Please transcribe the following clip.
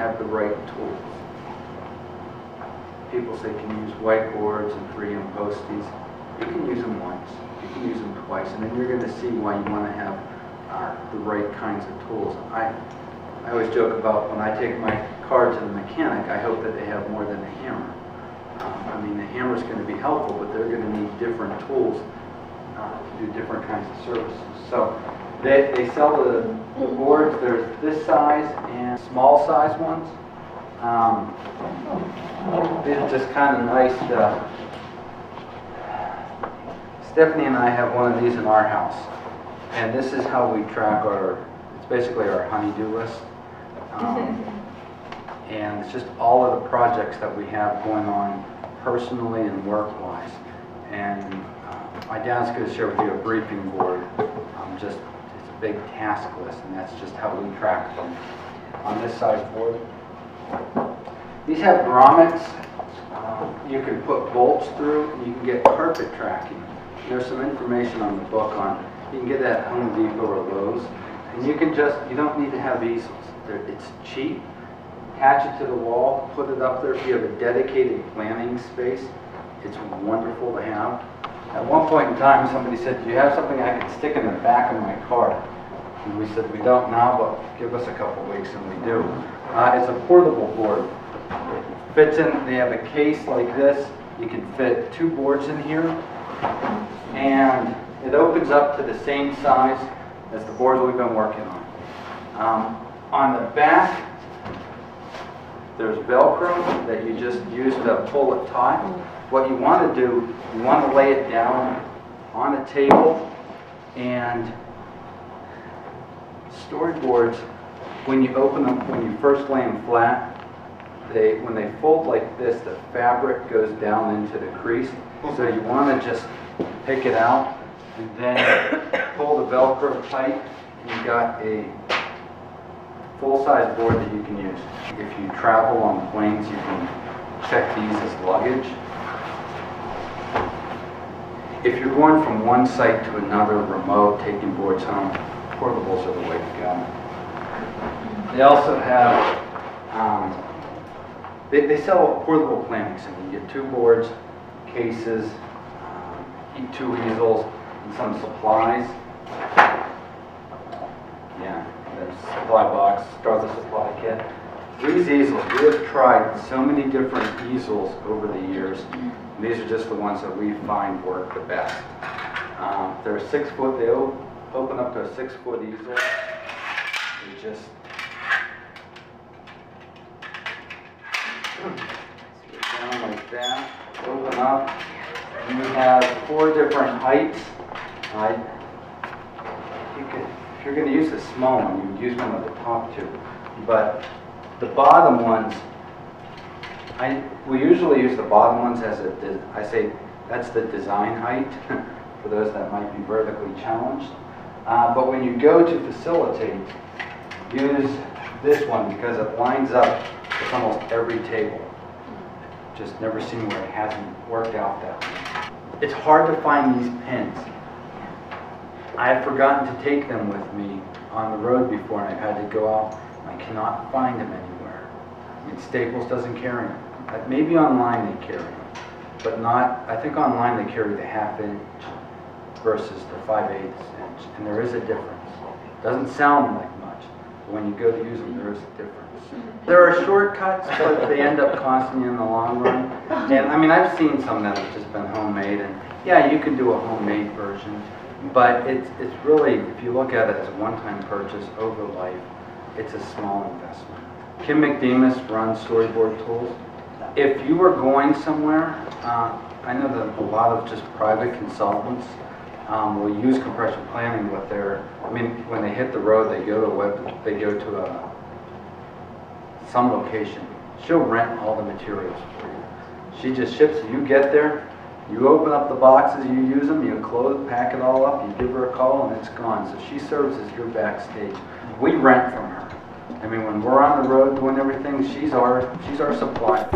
have the right tools. People say, can you use whiteboards and 3M posties? You can use them once, you can use them twice, and then you're going to see why you want to have the right kinds of tools. I always joke about when I take my car to the mechanic, I hope that they have more than a hammer. I mean, the hammer is going to be helpful, but they're going to need different tools to do different kinds of services. So they sell the boards. There's this size and small size ones. These are just kind of nice. Stephanie and I have one of these in our house, and this is how we track it's basically our honey-do list. And it's just all of the projects that we have going on personally and work-wise. And my dad's going to share with you a briefing board. It's a big task list, and that's just how we track them on this size board. These have grommets. You can put bolts through, and you can get carpet tracking. There's some information on the book on, you can get that at Home Depot or Lowe's, and you don't need to have easels. It's cheap. Attach it to the wall, put it up there. If you have a dedicated planning space, it's wonderful to have. At one point in time, somebody said, do you have something I can stick in the back of my car? And we said, we don't now, but give us a couple weeks, and we do. It's a portable board. It fits in, they have a case like this. You can fit 2 boards in here, and it opens up to the same size as the boards we've been working on. On the back, there's Velcro that you just use to pull it taut. What you want to do, you want to lay it down on a table, and storyboards, when you open them, when you first lay them flat, when they fold like this, the fabric goes down into the crease. So you want to just pick it out and then pull the Velcro tight. You've got a full-size board that you can use. If you travel on planes, you can check these as luggage. If you're going from one site to another, remote, taking boards home, portables are the way to go. They also have, they sell portable planning center. You get 2 boards, cases, 2 easels, and some supplies. Yeah, there's a supply box, start the supply kit. These easels, we have tried so many different easels over the years. And these are just the ones that we find work the best. They're 6 foot, they open up to a 6 foot easel. They just down like that, open up. And you have 4 different heights. If you're going to use a small one, you would use one with the top 2. But the bottom ones, we usually use the bottom ones as I say that's the design height for those that might be vertically challenged. But when you go to facilitate, use this one because it lines up with almost every table. Just never seen where it hasn't worked out that way. It's hard to find these pins. I have forgotten to take them with me on the road before, and I've had to go out. I cannot find them anywhere. I mean, Staples doesn't carry them. Maybe online they carry them, but not. I think online they carry the 1/2 inch versus the 5/8 inch, and there is a difference. It doesn't sound like much, but when you go to use them, there is a difference. There are shortcuts, but they end up costing you in the long run. And I mean, I've seen some that have just been homemade, and yeah, you can do a homemade version, but it's really, if you look at it as a one-time purchase over life, it's a small investment. Kim McDemus runs Storyboard Tools. If you were going somewhere, I know that a lot of just private consultants will use compression planning with their. I mean, when they hit the road, they go to some location. She'll rent all the materials for you. She just ships it. You get there, you open up the boxes, you use them, you close, pack it all up, you give her a call, and it's gone. So she serves as your backstage. We rent from her. I mean, when we're on the road doing everything, she's our supplier.